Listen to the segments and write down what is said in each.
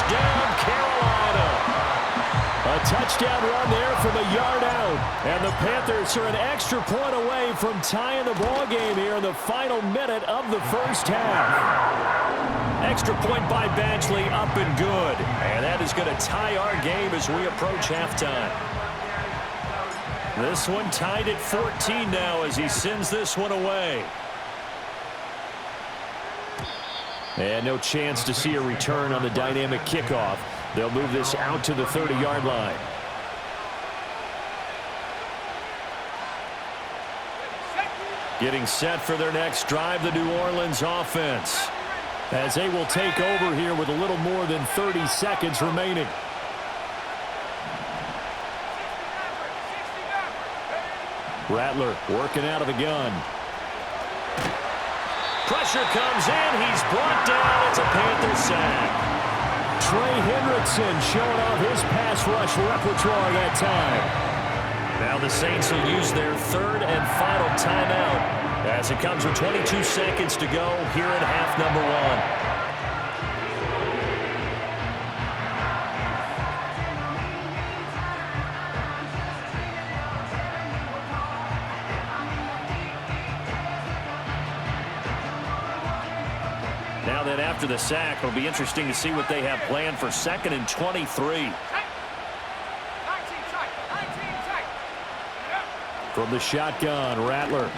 Touchdown, Carolina. A touchdown run there from a yard out. And the Panthers are an extra point away from tying the ball game here in the final minute of the first half. Extra point by Badgley, up and good. And that is going to tie our game as we approach halftime. This one tied at 14 now as he sends this one away. And no chance to see a return on the dynamic kickoff. They'll move this out to the 30-yard line. Getting set for their next drive, the New Orleans offense, as they will take over here with a little more than 30 seconds remaining. Rattler working out of the gun. Pressure comes in. He's brought down. It's a Panther sack. Trey Hendrickson showing off his pass rush repertoire that time. Now the Saints will use their third and final timeout as it comes with 22 seconds to go here in half number one. Now that after the sack, it'll be interesting to see what they have planned for 2nd and 23. From the shotgun, Rattler.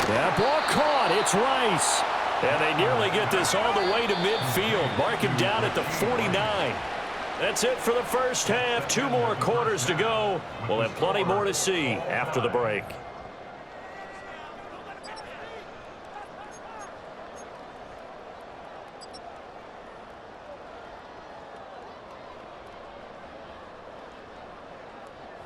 That ball caught. It's Rice. And they nearly get this all the way to midfield. Mark him down at the 49. That's it for the first half. 2 more quarters to go. We'll have plenty more to see after the break.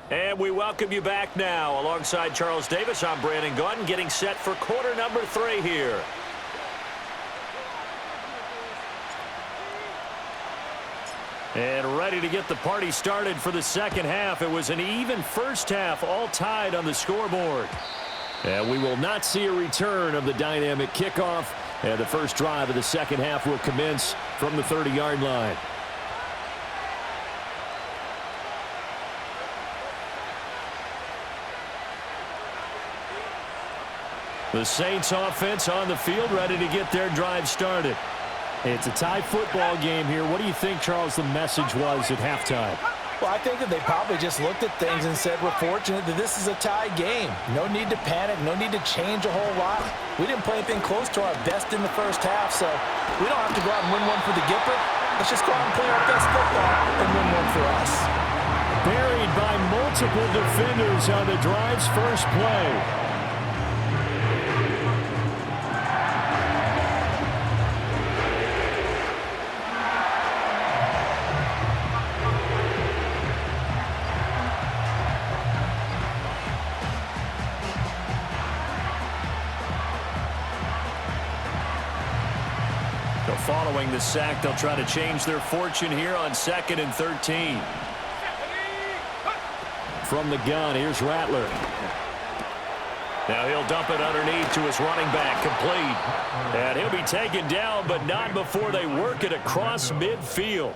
And we welcome you back now. Alongside Charles Davis, I'm Brandon Gunn, getting set for quarter number 3 here. And ready to get the party started for the second half. It was an even first half, all tied on the scoreboard. And we will not see a return of the dynamic kickoff. And the first drive of the second half will commence from the 30-yard line. The Saints offense on the field, ready to get their drive started. It's a tie football game here. What do you think, Charles, the message was at halftime? Well, I think that they probably just looked at things and said, we're fortunate that this is a tie game. No need to panic, no need to change a whole lot. We didn't play anything close to our best in the first half, so we don't have to go out and win one for the Gipper. Let's just go out and play our best football and win one for us. Buried by multiple defenders on the drive's first play. Following the sack, they'll try to change their fortune here on 2nd and 13. From the gun, here's Rattler. Now he'll dump it underneath to his running back, complete. And he'll be taken down, but not before they work it across midfield.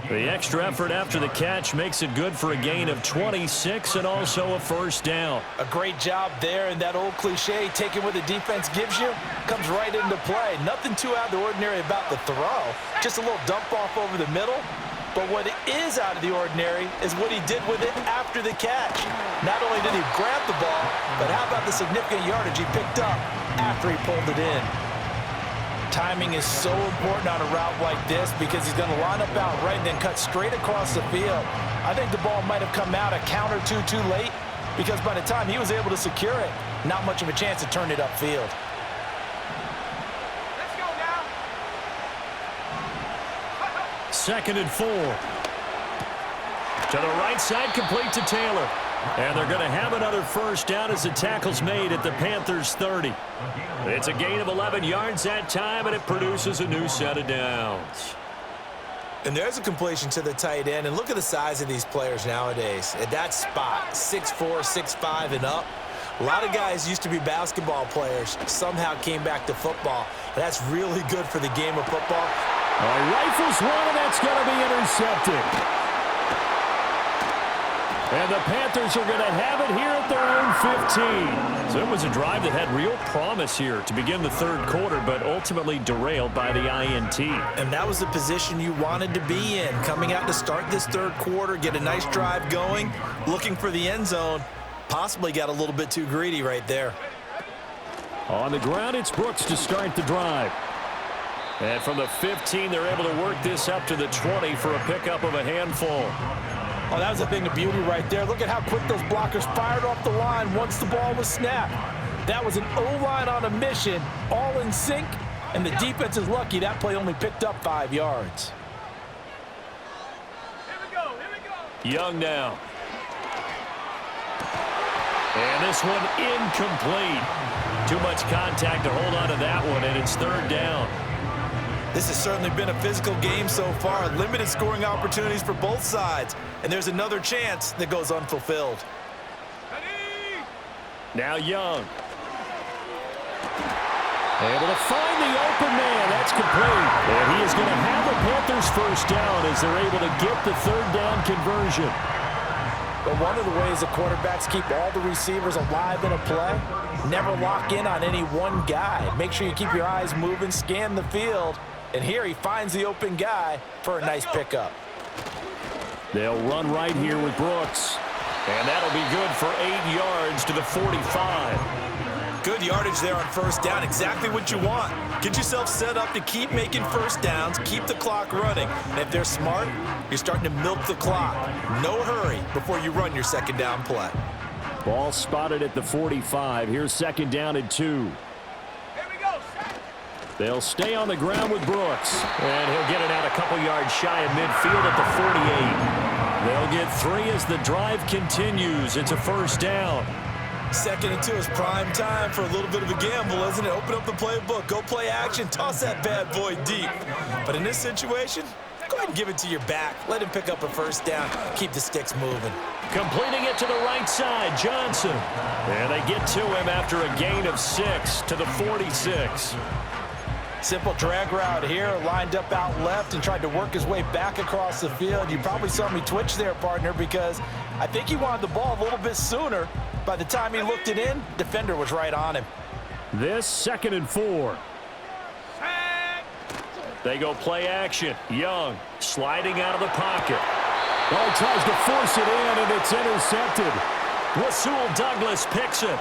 The extra effort after the catch makes it good for a gain of 26 and also a first down. A great job there, and that old cliche, taking what the defense gives you, comes right into play. Nothing too out of the ordinary about the throw. Just a little dump off over the middle. But what is out of the ordinary is what he did with it after the catch. Not only did he grab the ball, but how about the significant yardage he picked up after he pulled it in. Timing is so important on a route like this because he's going to line up out right and then cut straight across the field. I think the ball might have come out a count or two too late because by the time he was able to secure it, not much of a chance to turn it upfield. Let's go now. 2nd and 4. To the right side, complete to Taylor. And they're going to have another first down as the tackle's made at the Panthers' 30. It's a gain of 11 yards that time, and it produces a new set of downs. And there's a completion to the tight end. And look at the size of these players nowadays. At that spot, 6'4", 6'5", and up. A lot of guys used to be basketball players, somehow came back to football. That's really good for the game of football. Rifles one, and that's going to be intercepted. And the Panthers are going to have it here at their own 15. So it was a drive that had real promise here to begin the third quarter, but ultimately derailed by the INT. And that was the position you wanted to be in, coming out to start this third quarter, get a nice drive going, looking for the end zone. Possibly got a little bit too greedy right there. On the ground, it's Brooks to start the drive. And from the 15, they're able to work this up to the 20 for a pickup of a handful. Oh, that was a thing of beauty right there. Look at how quick those blockers fired off the line once the ball was snapped. That was an O-line on a mission, all in sync, and the defense is lucky that play only picked up 5 yards. Here we go. Young now. And this one incomplete. Too much contact to hold on to that one, and it's third down. This has certainly been a physical game so far. Limited scoring opportunities for both sides. And there's another chance that goes unfulfilled. Now Young. Able to find the open man. That's complete. And he is going to have the Panthers first down as they're able to get the third down conversion. But one of the ways the quarterbacks keep all the receivers alive in a play, never lock in on any one guy. Make sure you keep your eyes moving, scan the field. And here he finds the open guy for a nice pickup. They'll run right here with Brooks. And that'll be good for 8 yards to the 45. Good yardage there on first down. Exactly what you want. Get yourself set up to keep making first downs, keep the clock running. And if they're smart, you're starting to milk the clock. No hurry before you run your second down play. Ball spotted at the 45. Here's second down and 2. They'll stay on the ground with Brooks. And he'll get it out a couple yards shy of midfield at the 48. They'll get 3 as the drive continues. It's a first down. Second and 2 is prime time for a little bit of a gamble, isn't it? Open up the playbook, go play action, toss that bad boy deep. But in this situation, go ahead and give it to your back. Let him pick up a first down. Keep the sticks moving. Completing it to the right side, Johnson. And they get to him after a gain of 6 to the 46. Simple drag route here, lined up out left and tried to work his way back across the field. You probably saw me twitch there, partner, because I think he wanted the ball a little bit sooner. By the time he looked it in, defender was right on him. This second and 4. They go play action. Young sliding out of the pocket. Ball tries to force it in, and it's intercepted. Rasul Douglas picks it.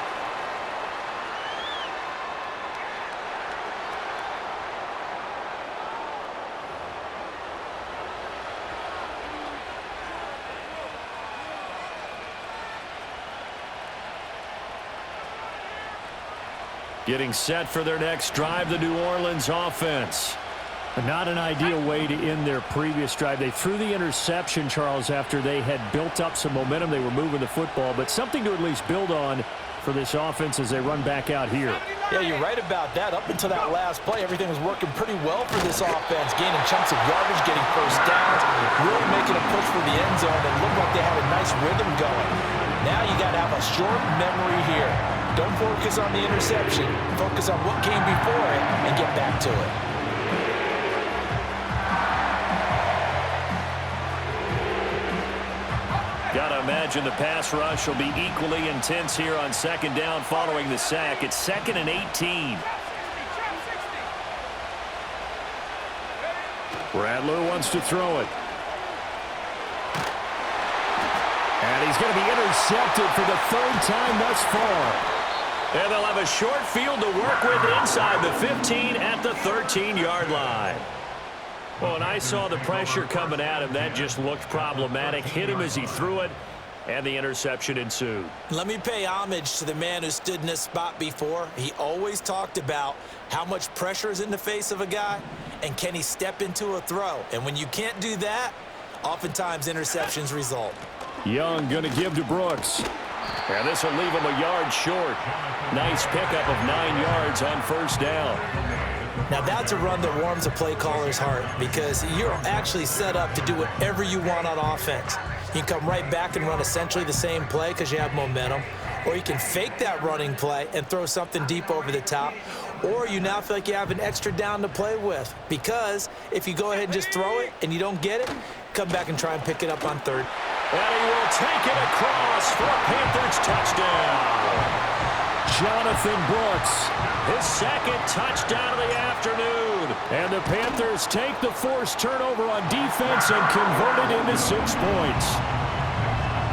Getting set for their next drive, the New Orleans offense. Not an ideal way to end their previous drive. They threw the interception, Charles, after they had built up some momentum. They were moving the football, but something to at least build on for this offense as they run back out here. Yeah, you're right about that. Up until that last play, everything was working pretty well for this offense, gaining chunks of yardage, getting first downs, really making a push for the end zone. It looked like they had a nice rhythm going. Now you got to have a short memory here. Don't focus on the interception. Focus on what came before it and get back to it. Gotta imagine the pass rush will be equally intense here on second down following the sack. It's 2nd and 18. Rattler wants to throw it. And he's going to be intercepted for the 3rd time thus far. And they'll have a short field to work with inside the 15 at the 13-yard line. Well, and I saw the pressure coming at him. That just looked problematic. Hit him as he threw it, and the interception ensued. Let me pay homage to the man who stood in this spot before. He always talked about how much pressure is in the face of a guy, and can he step into a throw. And when you can't do that, oftentimes interceptions result. Young going to give to Brooks. And this will leave him a yard short. Nice pickup of 9 yards on first down. Now that's a run that warms a play caller's heart because you're actually set up to do whatever you want on offense. You can come right back and run essentially the same play because you have momentum, or you can fake that running play and throw something deep over the top, or you now feel like you have an extra down to play with. Because if you go ahead and just throw it and you don't get it, come back and try and pick it up on third. And he will take it across for a Panthers touchdown. Jonathan Brooks, his second touchdown of the afternoon. And the Panthers take the forced turnover on defense and convert it into 6 points.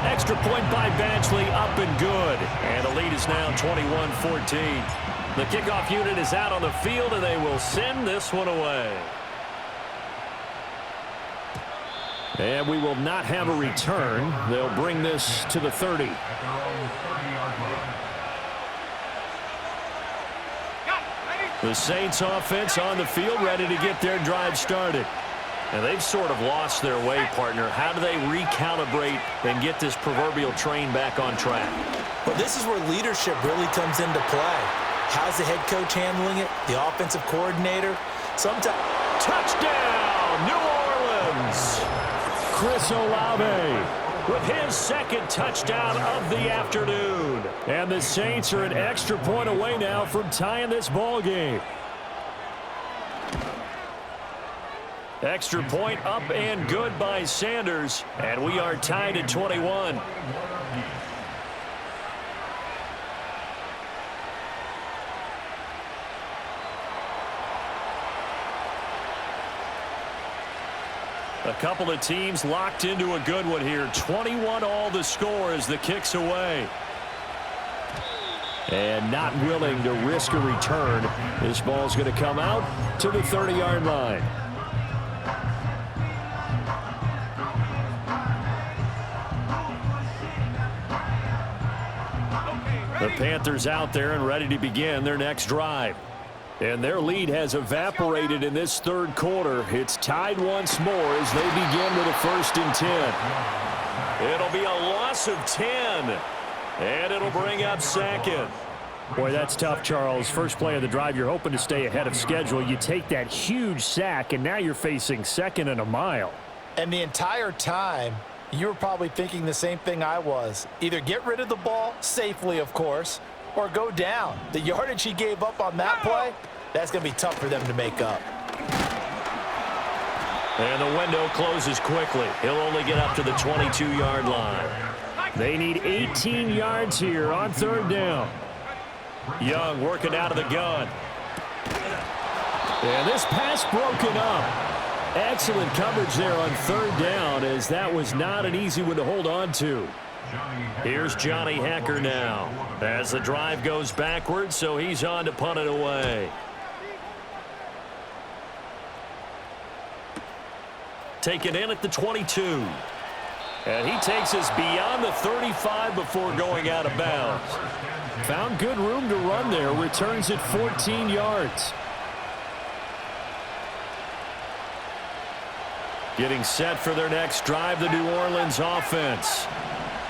Extra point by Badgley, up and good. And the lead is now 21-14. The kickoff unit is out on the field, and they will send this one away. And we will not have a return. They'll bring this to the 30. The Saints offense on the field, ready to get their drive started. And they've sort of lost their way, partner. How do they recalibrate and get this proverbial train back on track? Well, this is where leadership really comes into play. How's the head coach handling it? The offensive coordinator? Sometimes. Touchdown, New Orleans! Chris Olave with his second touchdown of the afternoon. And the Saints are an extra point away now from tying this ball game. Extra point up and good by Sanders. And we are tied at 21. A couple of teams locked into a good one here. 21 all the score as the kick's away. And not willing to risk a return. This ball's going to come out to the 30-yard line. The Panthers out there and ready to begin their next drive. And their lead has evaporated in this third quarter. It's tied once more as they begin with a 1st and 10. It'll be a loss of 10. And it'll bring up 2nd. Boy, that's tough, Charles. First play of the drive, you're hoping to stay ahead of schedule. You take that huge sack, and now you're facing 2nd and a mile. And the entire time, you were probably thinking the same thing I was. Either get rid of the ball, safely, of course, or go down. The yardage he gave up on that play, that's going to be tough for them to make up. And the window closes quickly. He'll only get up to the 22-yard line. They need 18 yards here on 3rd down. Young working out of the gun. And this pass broken up. Excellent coverage there on 3rd down, as that was not an easy one to hold on to. Here's Johnny Hacker now as the drive goes backwards, so he's on to punt it away. Taken in at the 22. And he takes us beyond the 35 before going out of bounds. Found good room to run there. Returns at 14 yards. Getting set for their next drive, the New Orleans offense.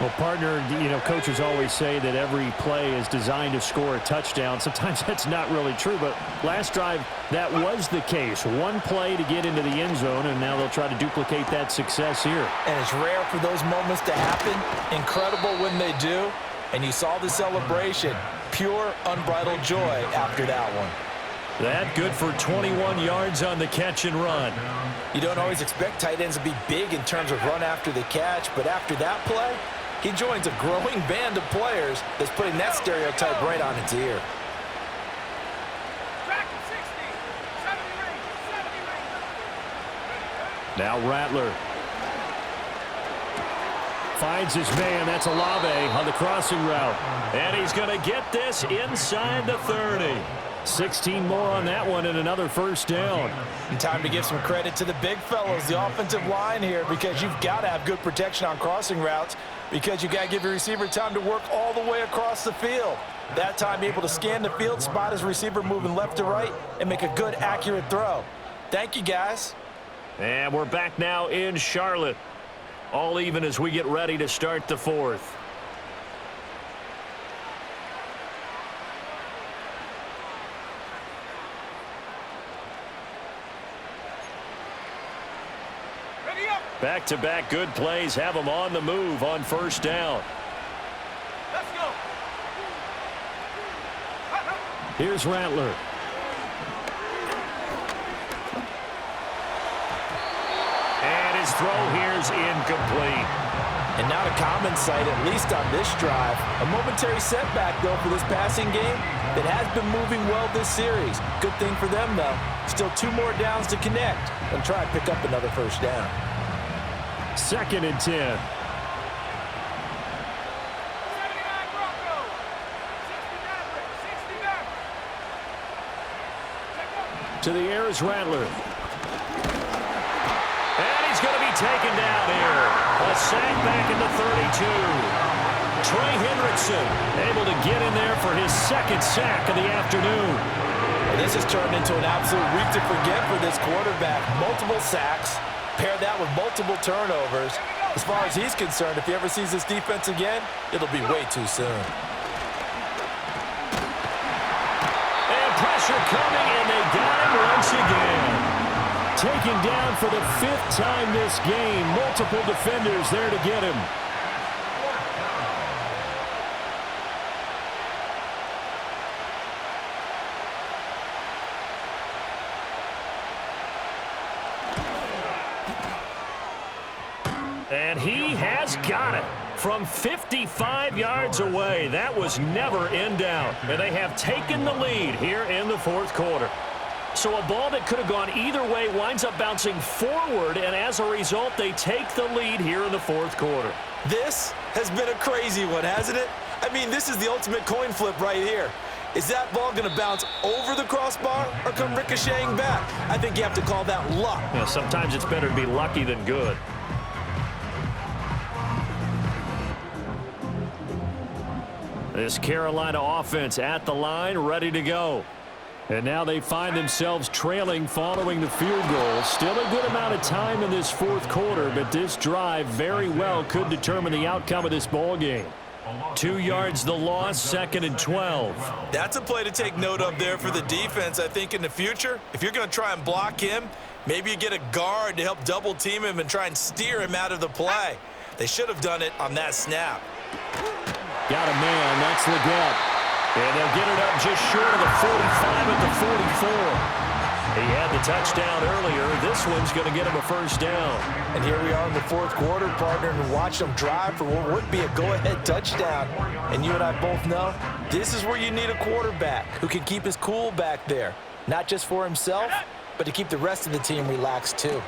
Well, partner, coaches always say that every play is designed to score a touchdown. Sometimes that's not really true, but last drive, that was the case. One play to get into the end zone, and now they'll try to duplicate that success here. And it's rare for those moments to happen. Incredible when they do. And you saw the celebration. Pure, unbridled joy after that one. That good for 21 yards on the catch and run. You don't always expect tight ends to be big in terms of run after the catch, but after that play, he joins a growing band of players that's putting that stereotype right on its ear. Now Rattler finds his man. That's Olave on the crossing route. And he's going to get this inside the 30. 16 more on that one and another 1st down. And time to give some credit to the big fellows, the offensive line here, because you've got to have good protection on crossing routes, because you've got to give your receiver time to work all the way across the field. That time able to scan the field, spot his receiver moving left to right, and make a good, accurate throw. Thank you, guys. And we're back now in Charlotte. All even as we get ready to start the 4th. Back-to-back good plays have them on the move on 1st down. Let's go. Here's Rattler. throw here's incomplete. And not a common sight, at least on this drive. A momentary setback, though, for this passing game that has been moving well this series. Good thing for them, though. Still 2 more downs to connect and try and pick up another first down. 2nd and 10. To the air is Rattler. And he's going to be taken down here. A sack back into 32. Trey Hendrickson able to get in there for his 2nd sack of the afternoon. Well, this has turned into an absolute week to forget for this quarterback. Multiple sacks. Pair that with multiple turnovers. As far as he's concerned, if he ever sees this defense again, it'll be way too soon. And pressure coming, and they got him once again. Taken down for the 5th time this game. Multiple defenders there to get him. And he has got it from 55 yards away. That was never in doubt. And they have taken the lead here in the 4th quarter. So a ball that could have gone either way winds up bouncing forward, and as a result, they take the lead here in the 4th quarter. This has been a crazy one, hasn't it? I mean, this is the ultimate coin flip right here. Is that ball going to bounce over the crossbar or come ricocheting back? I think you have to call that luck. Yeah, sometimes it's better to be lucky than good. This Carolina offense at the line, ready to go. And now they find themselves trailing following the field goal. Still a good amount of time in this 4th quarter, but this drive very well could determine the outcome of this ball game. 2 yards the loss, 2nd and 12. That's a play to take note of there for the defense, I think, in the future. If you're going to try and block him, maybe you get a guard to help double team him and try and steer him out of the play. They should have done it on that snap. Got a man, that's Leggett. And they'll get it up just short of the 45 at the 44. He had the touchdown earlier. This one's going to get him a first down. And here we are in the 4th quarter, partner, and watch them drive for what would be a go-ahead touchdown. And you and I both know this is where you need a quarterback who can keep his cool back there. Not just for himself, but to keep the rest of the team relaxed too.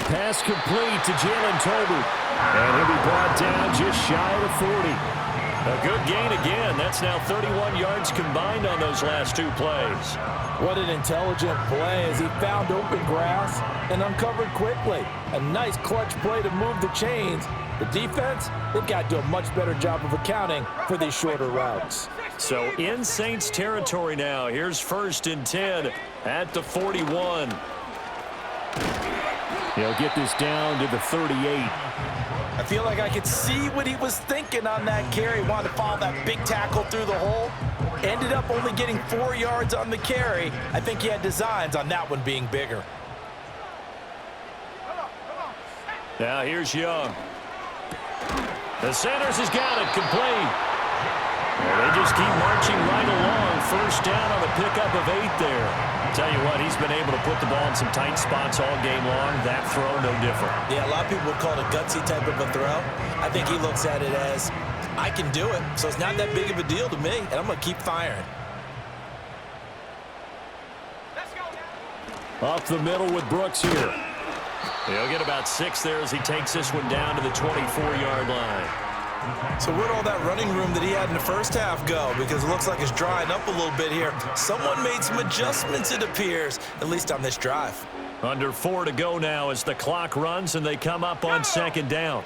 Pass complete to Jalen Tolbert. And he'll be brought down just shy of the 40. A good gain again. That's now 31 yards combined on those last 2 plays. What an intelligent play as he found open grass and uncovered quickly. A nice clutch play to move the chains. The defense, they've got to do a much better job of accounting for these shorter routes. So in Saints territory now. Here's 1st and 10 at the 41. He'll get this down to the 38. I feel like I could see what he was thinking on that carry. Wanted to follow that big tackle through the hole. Ended up only getting 4 yards on the carry. I think he had designs on that one being bigger. Now here's Young. The Sanders has got it complete. Well, they just keep marching right along. First down on the pickup of 8 there. Tell you what, he's been able to put the ball in some tight spots all game long. That throw, no different. Yeah, a lot of people would call it a gutsy type of a throw. I think he looks at it as, I can do it, so it's not that big of a deal to me, and I'm going to keep firing. Up the middle with Brooks here. He'll get about 6 there as he takes this one down to the 24-yard line. So where'd all that running room that he had in the first half go? Because it looks like it's drying up a little bit here. Someone made some adjustments, it appears, at least on this drive. Under 4 to go now as the clock runs and they come up on 2nd down.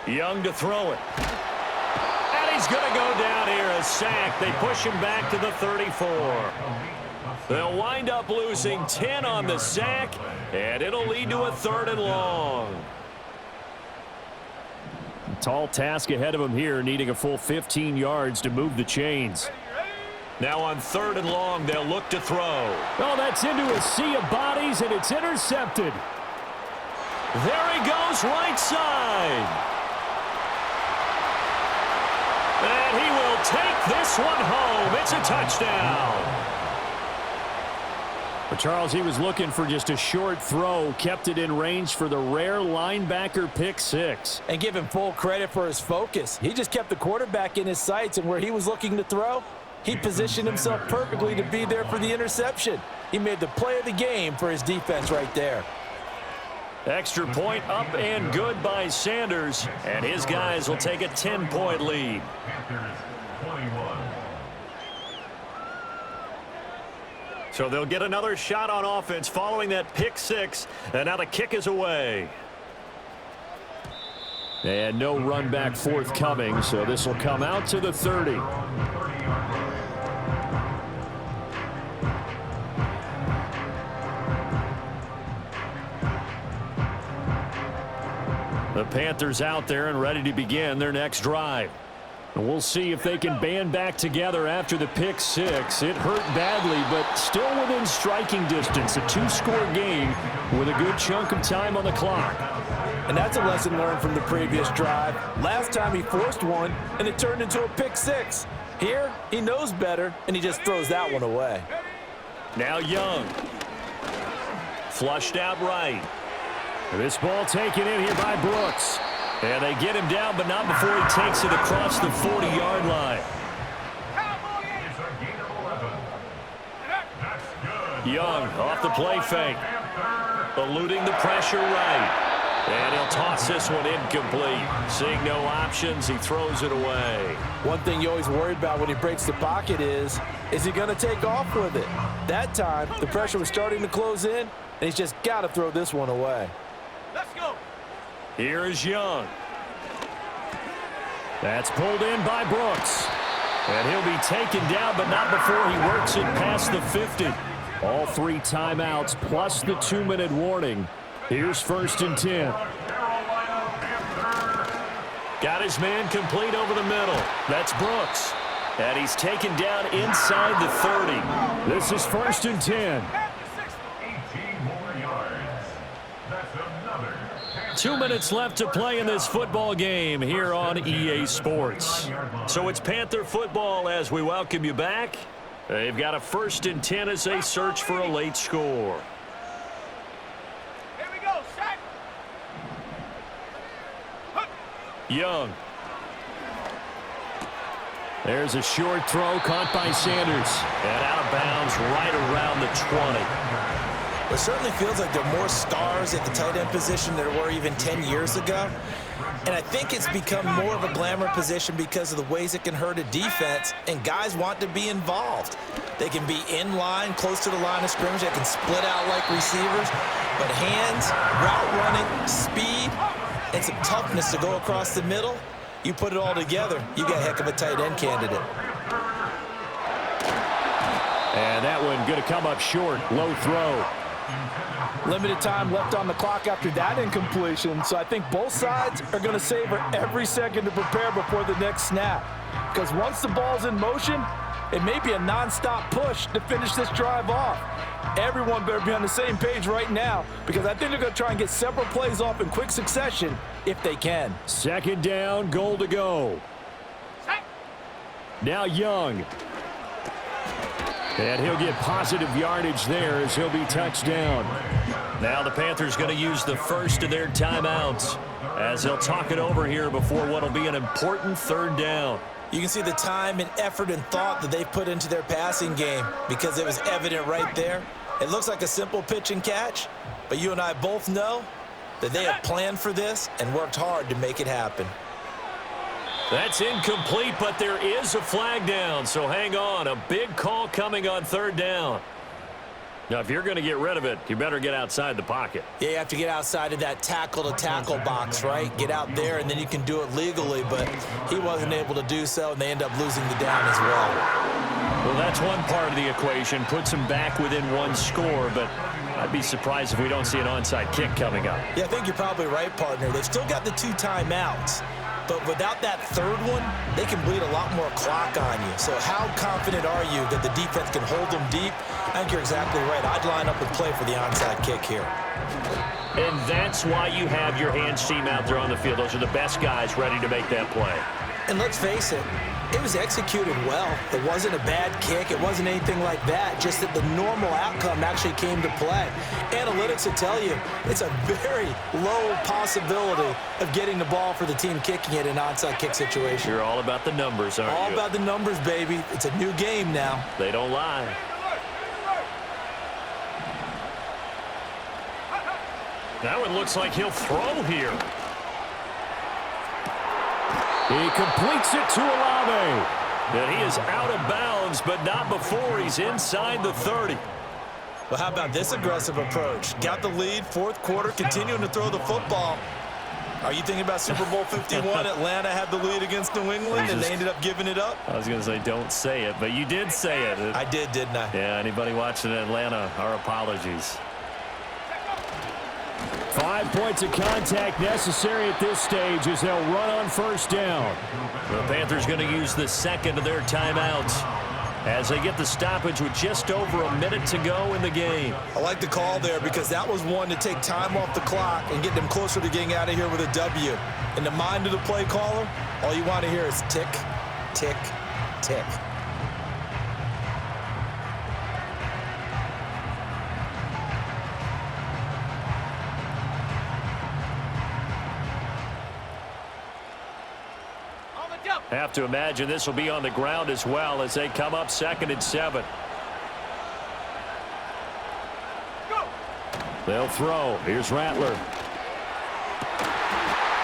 Young to throw it. And he's going to go down here, a sack. They push him back to the 34. They'll wind up losing 10 on the sack, and it'll lead to a 3rd and long. Tall task ahead of him here, needing a full 15 yards to move the chains. Now on 3rd and long, they'll look to throw. Oh, that's into a sea of bodies, and it's intercepted. There he goes, right side. And he will take this one home. It's a touchdown. But Charles, he was looking for just a short throw, kept it in range for the rare linebacker pick six. And give him full credit for his focus. He just kept the quarterback in his sights, and where he was looking to throw, he positioned himself perfectly to be there for the interception. He made the play of the game for his defense right there. Extra point up and good by Sanders, and his guys will take a 10-point lead. So they'll get another shot on offense following that pick six, and now the kick is away. And no run back forthcoming, so this will come out to the 30. The Panthers out there and ready to begin their next drive. And we'll see if they can band back together after the pick six. It hurt badly, but still within striking distance. A two-score game with a good chunk of time on the clock. And that's a lesson learned from the previous drive. Last time he forced one, and it turned into a pick six. Here, he knows better, and he just throws that one away. Now Young. Flushed out right. This ball taken in here by Brooks. And they get him down, but not before he takes it across the 40-yard line. Young off the play fake. Eluding the pressure right. And he'll toss this one incomplete. Seeing no options, he throws it away. One thing you always worry about when he breaks the pocket is he going to take off with it? That time, the pressure was starting to close in, and he's just got to throw this one away. Let's go. Here is Young. That's pulled in by Brooks. And he'll be taken down, but not before he works it past the 50. All three timeouts plus the 2-minute warning. Here's 1st and 10. Got his man complete over the middle. That's Brooks. And he's taken down inside the 30. This is 1st and 10. 2 minutes left to play in this football game here on EA Sports. So it's Panther football as we welcome you back. They've got a 1st and 10 as they search for a late score. Here we go, set. Young. There's a short throw caught by Sanders. And out of bounds right around the 20. It certainly feels like there are more stars at the tight end position than there were even 10 years ago. And I think it's become more of a glamour position because of the ways it can hurt a defense, and guys want to be involved. They can be in line, close to the line of scrimmage. They can split out like receivers. But hands, route running, speed, and some toughness to go across the middle, you put it all together, you got a heck of a tight end candidate. And that one going to come up short. Low throw. Limited time left on the clock after that incompletion, so I think both sides are going to savor every second to prepare before the next snap. Because once the ball's in motion, it may be a nonstop push to finish this drive off. Everyone better be on the same page right now, because I think they're going to try and get several plays off in quick succession if they can. 2nd down, goal to go. Now Young. And he'll get positive yardage there as he'll be touched down. Now the Panthers going to use the first of their timeouts as they'll talk it over here before what will be an important 3rd down. You can see the time and effort and thought that they've put into their passing game because it was evident right there. It looks like a simple pitch and catch, but you and I both know that they have planned for this and worked hard to make it happen. That's incomplete, but there is a flag down, so hang on. A big call coming on 3rd down. Now, if you're going to get rid of it, you better get outside the pocket. Yeah, you have to get outside of that tackle-to-tackle box, right? Get out there, and then you can do it legally, but he wasn't able to do so, and they end up losing the down as well. Well, that's one part of the equation. Puts them back within one score, but I'd be surprised if we don't see an onside kick coming up. Yeah, I think you're probably right, partner. They've still got the 2 timeouts. But without that 3rd one, they can bleed a lot more clock on you. So how confident are you that the defense can hold them deep? I think you're exactly right. I'd line up and play for the onside kick here. And that's why you have your hands team out there on the field. Those are the best guys ready to make that play. And let's face it, it was executed well. It wasn't a bad kick. It wasn't anything like that. Just that the normal outcome actually came to play. Analytics will tell you it's a very low possibility of getting the ball for the team kicking it in an onside kick situation. You're all about the numbers, aren't you? All about the numbers, baby. It's a new game now. They don't lie. That one looks like he'll throw here. He completes it to Olave. And he is out of bounds, but not before he's inside the 30. Well, how about this aggressive approach? Got the lead, fourth quarter, continuing to throw the football. Are you thinking about Super Bowl 51? Atlanta had the lead against New England, and they ended up giving it up? I was going to say don't say it, but you did say it. I did, didn't I? Yeah, anybody watching Atlanta, our apologies. 5 points of contact necessary at this stage as they'll run on first down. The Panthers going to use the second of their timeouts as they get the stoppage with just over a minute to go in the game. I like the call there because that was one to take time off the clock and get them closer to getting out of here with a W. In the mind of the play caller, all you want to hear is tick, tick, tick. Have to imagine this will be on the ground as well as they come up 2nd and 7. Go. They'll throw. Here's Rattler.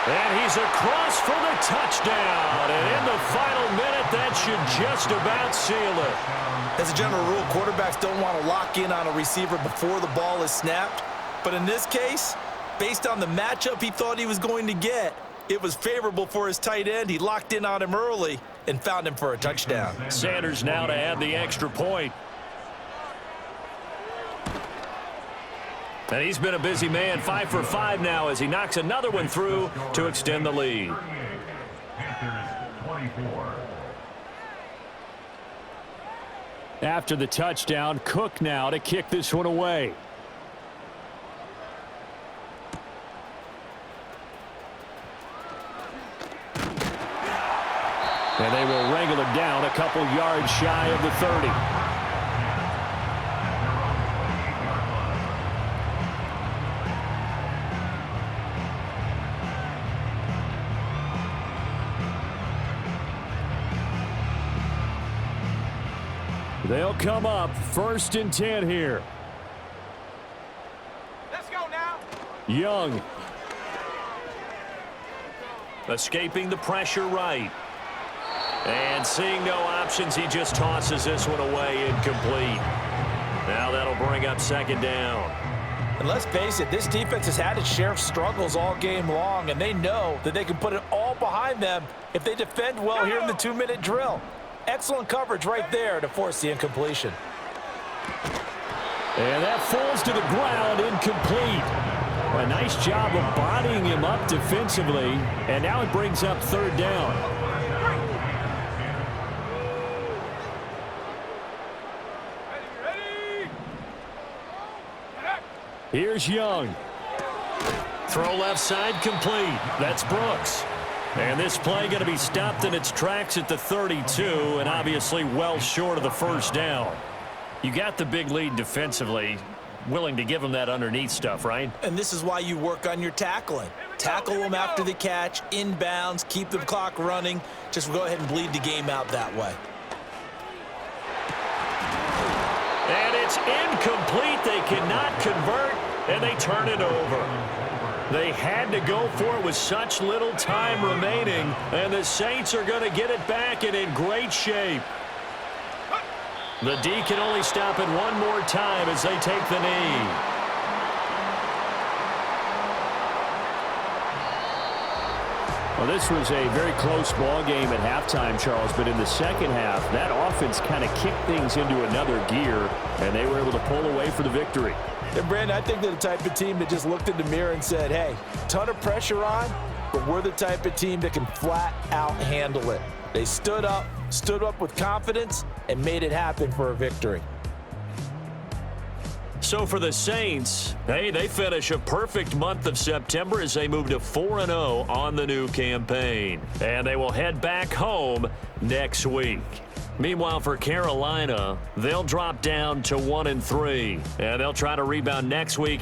And he's across for the touchdown. And in the final minute, that should just about seal it. As a general rule, quarterbacks don't want to lock in on a receiver before the ball is snapped. But in this case, based on the matchup he thought he was going to get, it was favorable for his tight end. He locked in on him early and found him for a touchdown. Sanders now to add the extra point. And he's been a busy man, 5 for 5 now as he knocks another one through to extend the lead. After the touchdown, Cook now to kick this one away. And they will wrangle him down a couple yards shy of the 30. They'll come up 1st and 10 here. Let's go now. Young. Escaping the pressure right. And seeing no options, he just tosses this one away incomplete. Now that'll bring up 2nd down. And let's face it, this defense has had its share of struggles all game long, and they know that they can put it all behind them if they defend well here in the 2-minute drill. Excellent coverage right there to force the incompletion. And that falls to the ground, incomplete. A nice job of bodying him up defensively, and now it brings up 3rd down. Here's Young. Throw left side complete. That's Brooks. And this play going to be stopped in its tracks at the 32 and obviously well short of the 1st down. You got the big lead defensively. Willing to give them that underneath stuff, right? And this is why you work on your tackling. Tackle them after the catch, inbounds, keep the clock running. Just go ahead and bleed the game out that way. And it's incomplete. They cannot convert, and they turn it over. They had to go for it with such little time remaining, and the Saints are going to get it back and in great shape. The D can only stop it one more time as they take the knee. Well, this was a very close ball game at halftime, Charles, but in the second half, that offense kind of kicked things into another gear, and they were able to pull away for the victory. And, Brandon, I think they're the type of team that just looked in the mirror and said, hey, ton of pressure on, but we're the type of team that can flat out handle it. They stood up with confidence, and made it happen for a victory. So for the Saints, hey, they finish a perfect month of September as they move to 4-0 on the new campaign. And they will head back home next week. Meanwhile, for Carolina, they'll drop down to 1-3, and they'll try to rebound next week.